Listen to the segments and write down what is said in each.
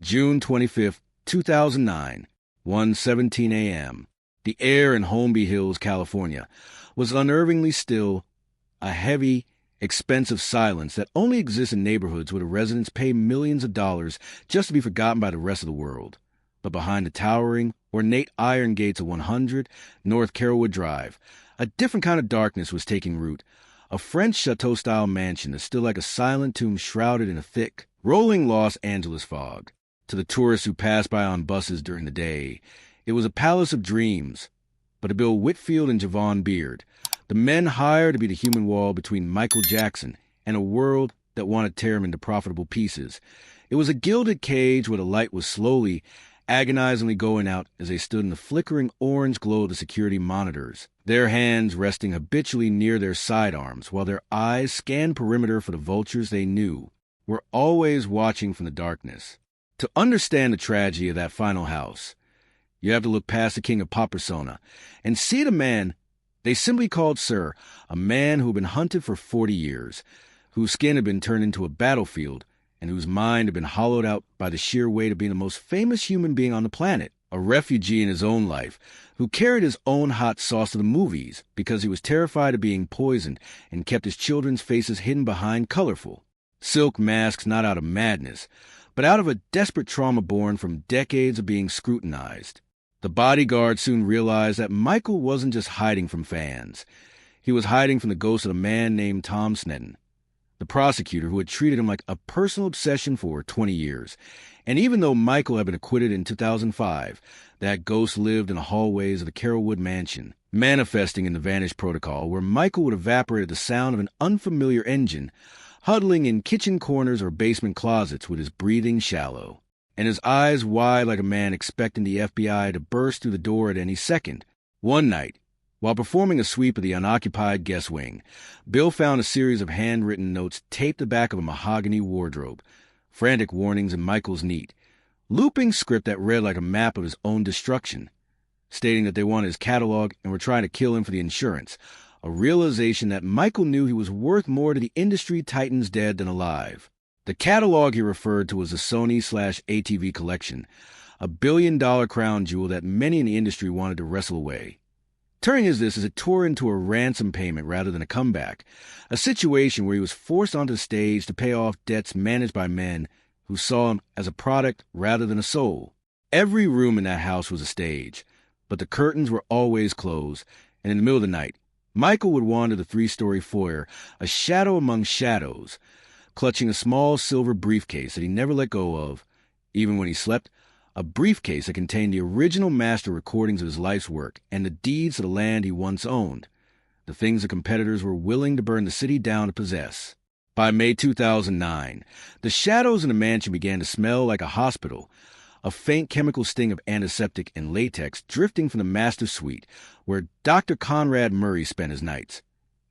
June 25th, 2009, 1:17 a.m. The air in Holmby Hills, California, was unnervingly still, a heavy, expensive silence that only exists in neighborhoods where the residents pay millions of dollars just to be forgotten by the rest of the world. But behind the towering, ornate iron gates of 100 North Carolwood Drive, a different kind of darkness was taking root. A French chateau-style mansion that's still like a silent tomb shrouded in a thick, rolling Los Angeles fog. To the tourists who passed by on buses during the day, it was a palace of dreams. But to Bill Whitfield and Javon Beard, the men hired to be the human wall between Michael Jackson and a world that wanted to tear him into profitable pieces, it was a gilded cage where the light was slowly, agonizingly going out as they stood in the flickering orange glow of the security monitors, their hands resting habitually near their sidearms while their eyes scanned perimeter for the vultures they knew were always watching from the darkness. To understand the tragedy of that final house, you have to look past the king of pop persona and see the man they simply called Sir, a man who had been hunted for 40 years, whose skin had been turned into a battlefield, and whose mind had been hollowed out by the sheer weight of being the most famous human being on the planet, a refugee in his own life, who carried his own hot sauce to the movies because he was terrified of being poisoned and kept his children's faces hidden behind colorful silk masks, not out of madness, but out of a desperate trauma born from decades of being scrutinized. The Bodyguards soon realized that Michael wasn't just hiding from fans. He was hiding from the ghost of a man named Tom Sneddon, the prosecutor who had treated him like a personal obsession for 20 years. And even though Michael had been acquitted in 2005, that ghost lived in the hallways of the Carolwood mansion, manifesting in the Vanish Protocol, where Michael would evaporate at the sound of an unfamiliar engine, huddling in kitchen corners or basement closets with his breathing shallow, and his eyes wide like a man expecting the FBI to burst through the door at any second. One night, while performing a sweep of the unoccupied guest wing, Bill found a series of handwritten notes taped to the back of a mahogany wardrobe, frantic warnings in Michael's neat, looping script that read like a map of his own destruction, stating that they wanted his catalog and were trying to kill him for the insurance, a realization that Michael knew he was worth more to the industry titans dead than alive. The catalog he referred to was the Sony/ATV collection, a billion-dollar crown jewel that many in the industry wanted to wrestle away. Turning as it tore into a ransom payment rather than a comeback, a situation where he was forced onto the stage to pay off debts managed by men who saw him as a product rather than a soul. Every room in that house was a stage, but the curtains were always closed, and in the middle of the night, Michael would wander the 3-story foyer, a shadow among shadows, clutching a small silver briefcase that he never let go of, even when he slept, a briefcase that contained the original master recordings of his life's work and the deeds of the land he once owned, the things the competitors were willing to burn the city down to possess. By May 2009, the shadows in the mansion began to smell like a hospital, a faint chemical sting of antiseptic and latex drifting from the master suite, where Dr. Conrad Murray spent his nights.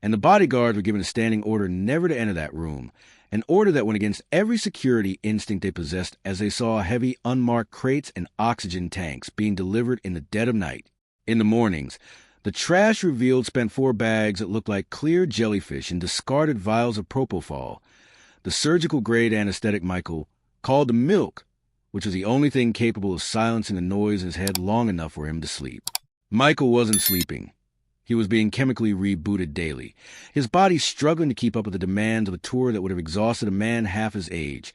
And the Bodyguards were given a standing order never to enter that room, an order that went against every security instinct they possessed as they saw heavy, unmarked crates and oxygen tanks being delivered in the dead of night. In the mornings, the trash revealed spent 4 bags that looked like clear jellyfish and discarded vials of propofol, the surgical-grade anesthetic Michael called the milk, which was the only thing capable of silencing the noise in his head long enough for him to sleep. Michael wasn't sleeping. He was being chemically rebooted daily, his body struggling to keep up with the demands of a tour that would have exhausted a man half his age,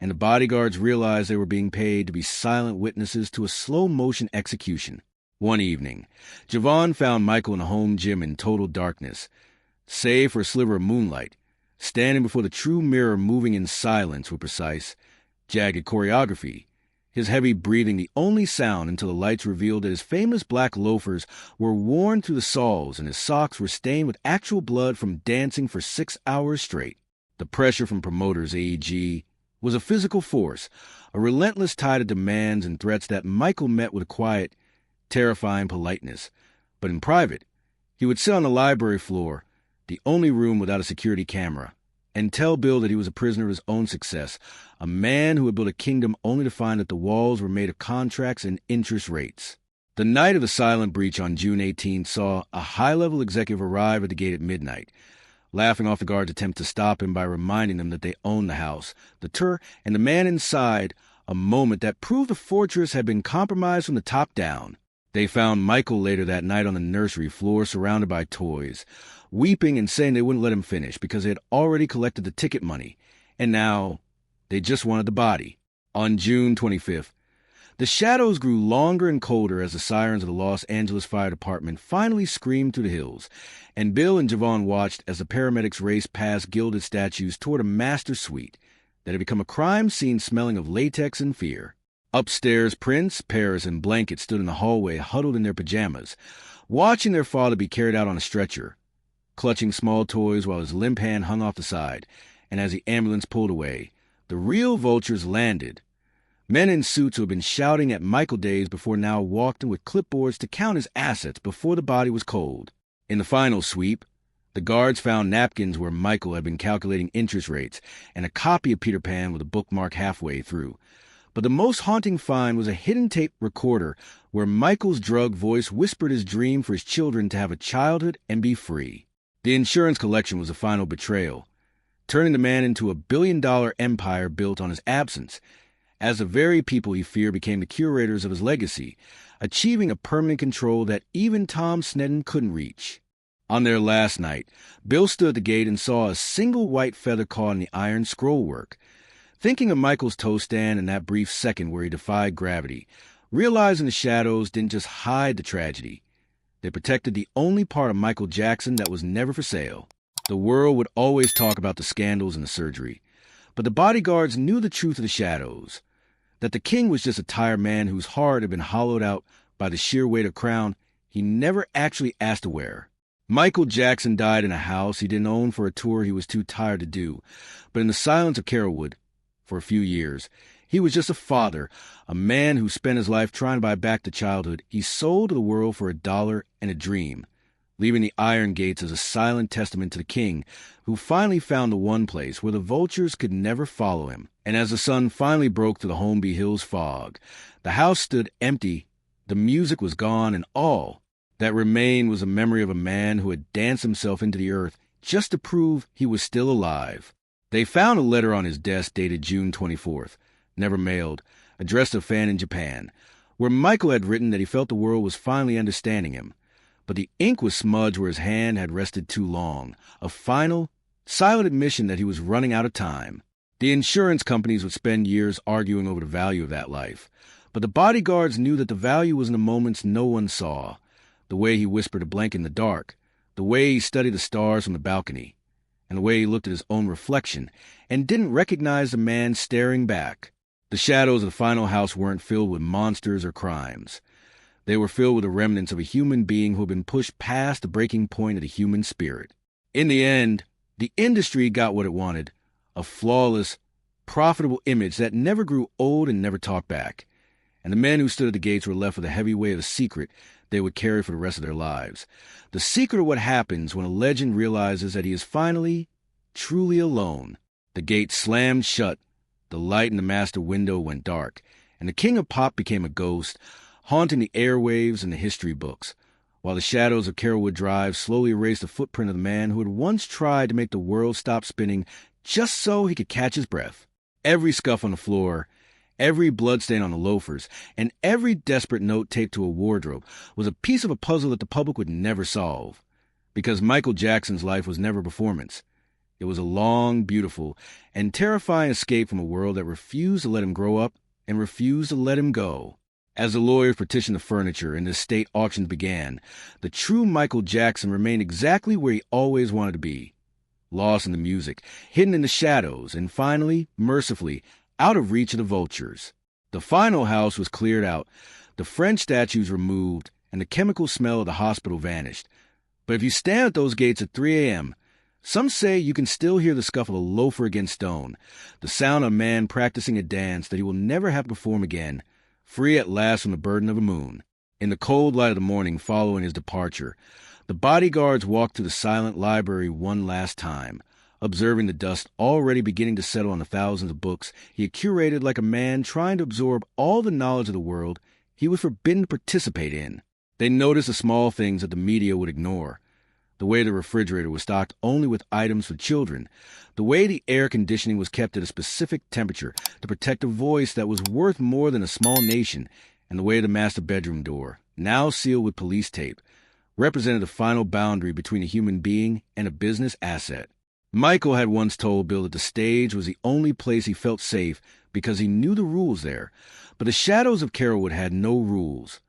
and the Bodyguards realized they were being paid to be silent witnesses to a slow-motion execution. One evening, Javon found Michael in a home gym in total darkness, save for a sliver of moonlight, standing before the true mirror moving in silence with precise, jagged choreography, his heavy breathing the only sound until the lights revealed that his famous black loafers were worn through the soles and his socks were stained with actual blood from dancing for 6 hours straight. The pressure from promoters AEG was a physical force, a relentless tide of demands and threats that Michael met with a quiet, terrifying politeness. But in private, he would sit on the library floor, the only room without a security camera, and tell Bill that he was a prisoner of his own success, a man who had built a kingdom only to find that the walls were made of contracts and interest rates. The night of the silent breach on June 18th saw a high-level executive arrive at the gate at midnight, laughing off the guard's attempt to stop him by reminding them that they owned the house, the tour, and the man inside, a moment that proved the fortress had been compromised from the top down. They found Michael later that night on the nursery floor surrounded by toys, weeping and saying they wouldn't let him finish because they had already collected the ticket money, and now they just wanted the body. On June 25th, the shadows grew longer and colder as the sirens of the Los Angeles Fire Department finally screamed through the hills, and Bill and Javon watched as the paramedics raced past gilded statues toward a master suite that had become a crime scene smelling of latex and fear. Upstairs, Prince, Paris, and Blanket stood in the hallway huddled in their pajamas, watching their father be carried out on a stretcher, clutching small toys while his limp hand hung off the side, and as the ambulance pulled away, the real Vultures landed. Men in suits who had been shouting at Michael days before now walked in with clipboards to count his assets before the body was cold. In the final sweep, the guards found napkins where Michael had been calculating interest rates and a copy of Peter Pan with a bookmark halfway through. But the most haunting find was a hidden tape recorder where Michael's drug voice whispered his dream for his children to have a childhood and be free. The insurance collection was the final betrayal, turning the man into a billion-dollar empire built on his absence, as the very people he feared became the curators of his legacy, achieving a permanent control that even Tom Sneddon couldn't reach. On their last night, Bill stood at the gate and saw a single white feather caught in the iron scrollwork. Thinking of Michael's toe stand in that brief second where he defied gravity, realizing the shadows didn't just hide the tragedy. They protected the only part of Michael Jackson that was never for sale. The world would always talk about the scandals and the surgery, but the bodyguards knew the truth of the shadows, that the king was just a tired man whose heart had been hollowed out by the sheer weight of crown he never actually asked to wear. Michael Jackson died in a house he didn't own for a tour he was too tired to do, but in the silence of Carolwood, for a few years, he was just a father, a man who spent his life trying to buy back the childhood he sold to the world for $1 and a dream, leaving the iron gates as a silent testament to the king, who finally found the one place where the vultures could never follow him. And as the sun finally broke through the Holmby Hills fog, the house stood empty, the music was gone, and all that remained was a memory of a man who had danced himself into the earth just to prove he was still alive. They found a letter on his desk dated June 24th, never mailed, addressed to a fan in Japan, where Michael had written that he felt the world was finally understanding him. But the ink was smudged where his hand had rested too long, a final, silent admission that he was running out of time. The insurance companies would spend years arguing over the value of that life, but the bodyguards knew that the value was in the moments no one saw, the way he whispered a blank in the dark, the way he studied the stars from the balcony, and the way he looked at his own reflection and didn't recognize the man staring back. The shadows of the final house weren't filled with monsters or crimes. They were filled with the remnants of a human being who had been pushed past the breaking point of the human spirit. In the end, the industry got what it wanted, a flawless, profitable image that never grew old and never talked back. And the men who stood at the gates were left with a heavy weight of a secret they would carry for the rest of their lives. The secret of what happens when a legend realizes that he is finally, truly alone. The gate slammed shut, the light in the master window went dark, and the king of pop became a ghost, haunting the airwaves and the history books, while the shadows of Carolwood Drive slowly erased the footprint of the man who had once tried to make the world stop spinning just so he could catch his breath. Every scuff on the floor, every bloodstain on the loafers, and every desperate note taped to a wardrobe was a piece of a puzzle that the public would never solve. Because Michael Jackson's life was never a performance. It was a long, beautiful, and terrifying escape from a world that refused to let him grow up and refused to let him go. As the lawyers petitioned the furniture and the estate auctions began, the true Michael Jackson remained exactly where he always wanted to be, lost in the music, hidden in the shadows, and finally, mercifully, out of reach of the vultures. The final house was cleared out, the French statues removed, and the chemical smell of the hospital vanished. But if you stand at those gates at 3 a.m., some say you can still hear the scuff of a loafer against stone, the sound of a man practicing a dance that he will never have to perform again, free at last from the burden of a moon. In the cold light of the morning following his departure, the bodyguards walked to the silent library one last time, observing the dust already beginning to settle on the thousands of books he had curated like a man trying to absorb all the knowledge of the world he was forbidden to participate in. They noticed the small things that the media would ignore, the way the refrigerator was stocked only with items for children, the way the air conditioning was kept at a specific temperature to protect a voice that was worth more than a small nation, and the way the master bedroom door, now sealed with police tape, represented the final boundary between a human being and a business asset. Michael had once told Bill that the stage was the only place he felt safe because he knew the rules there, but the shadows of Carolwood had no rules,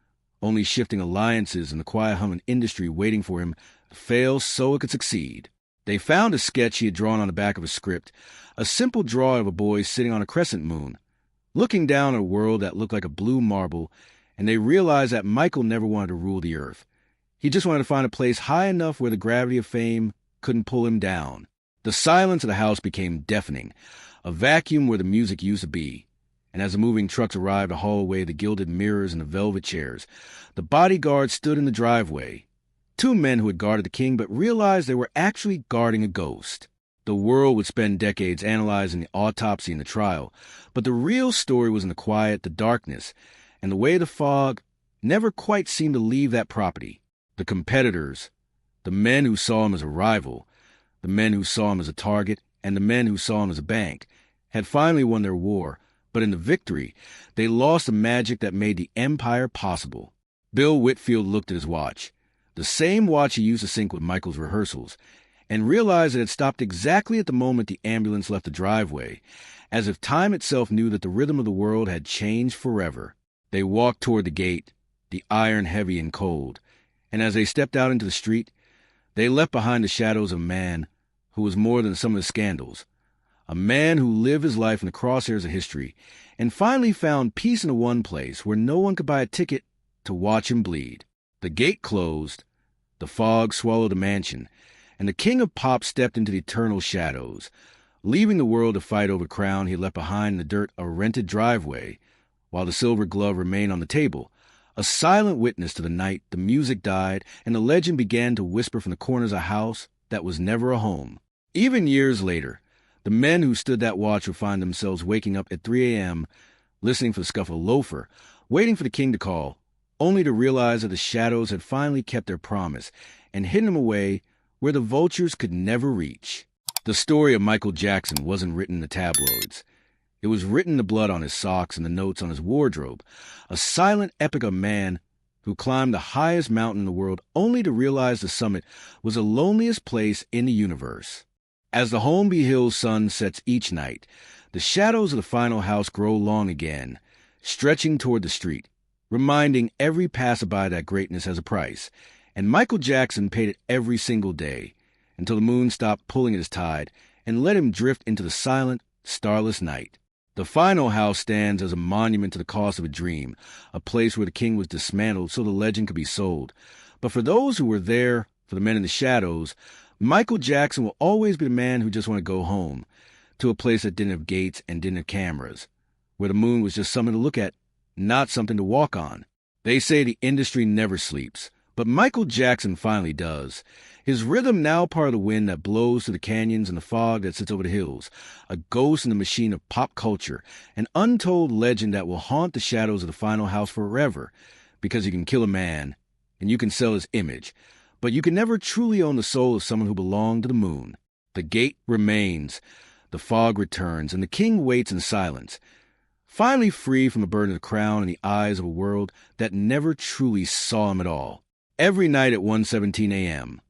only shifting alliances and the quiet hum of industry waiting for him to fail so it could succeed. They found a sketch he had drawn on the back of a script, a simple drawing of a boy sitting on a crescent moon, looking down at a world that looked like a blue marble, and they realized that Michael never wanted to rule the earth. He just wanted to find a place high enough where the gravity of fame couldn't pull him down. The silence of the house became deafening, a vacuum where the music used to be. And as the moving trucks arrived to haul away the gilded mirrors and the velvet chairs, the bodyguards stood in the driveway. Two men who had guarded the king but realized they were actually guarding a ghost. The world would spend decades analyzing the autopsy and the trial, but the real story was in the quiet, the darkness, and the way the fog never quite seemed to leave that property. The competitors, the men who saw him as a rival, the men who saw him as a target, and the men who saw him as a bank, had finally won their war, but in the victory, they lost the magic that made the empire possible. Bill Whitfield looked at his watch, the same watch he used to sync with Michael's rehearsals, and realized it had stopped exactly at the moment the ambulance left the driveway, as if time itself knew that the rhythm of the world had changed forever. They walked toward the gate, the iron heavy and cold, and as they stepped out into the street, they left behind the shadows of a man who was more than some of the scandals, a man who lived his life in the crosshairs of history and finally found peace in the one place where no one could buy a ticket to watch him bleed. The gate closed, the fog swallowed the mansion, and the king of pop stepped into the eternal shadows, leaving the world to fight over the crown he had left behind in the dirt of a rented driveway, while the silver glove remained on the table. A silent witness to the night, the music died, and the legend began to whisper from the corners of a house that was never a home. Even years later, the men who stood that watch would find themselves waking up at 3 a.m., listening for the scuff of a loafer, waiting for the king to call, only to realize that the shadows had finally kept their promise and hidden them away where the vultures could never reach. The story of Michael Jackson wasn't written in the tabloids. It was written in the blood on his socks and the notes on his wardrobe, a silent epic of a man who climbed the highest mountain in the world only to realize the summit was the loneliest place in the universe. As the Holmby Hills sun sets each night, the shadows of the final house grow long again, stretching toward the street, reminding every passerby that greatness has a price, and Michael Jackson paid it every single day, until the moon stopped pulling at his tide and let him drift into the silent, starless night. The final house stands as a monument to the cost of a dream, a place where the king was dismantled so the legend could be sold. But for those who were there, for the men in the shadows, Michael Jackson will always be the man who just wanted to go home, to a place that didn't have gates and didn't have cameras, where the moon was just something to look at, not something to walk on. They say the industry never sleeps, but Michael Jackson finally does. His rhythm now part of the wind that blows through the canyons and the fog that sits over the hills, a ghost in the machine of pop culture, an untold legend that will haunt the shadows of the final house forever, because you can kill a man, and you can sell his image, but you can never truly own the soul of someone who belonged to the moon. The gate remains, the fog returns, and the king waits in silence, finally free from the burden of the crown and the eyes of a world that never truly saw him at all. Every night at 1:17 a.m.,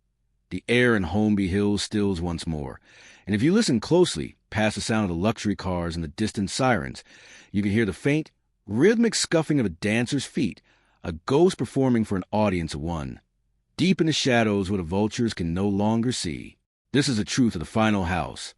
the air in Holmby Hills stills once more, and if you listen closely, past the sound of the luxury cars and the distant sirens, you can hear the faint, rhythmic scuffing of a dancer's feet, a ghost performing for an audience of one, deep in the shadows where the vultures can no longer see. This is the truth of the final house,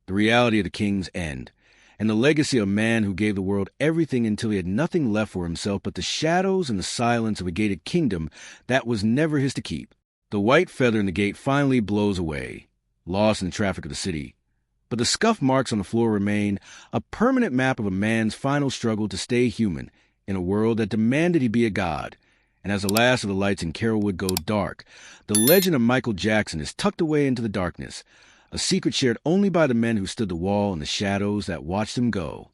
the reality of the king's end, and the legacy of a man who gave the world everything until he had nothing left for himself but the shadows and the silence of a gated kingdom that was never his to keep. The white feather in the gate finally blows away, lost in the traffic of the city, but the scuff marks on the floor remain, a permanent map of a man's final struggle to stay human in a world that demanded he be a god. And as the last of the lights in Carolwood go dark, the legend of Michael Jackson is tucked away into the darkness, a secret shared only by the men who stood the wall and the shadows that watched him go.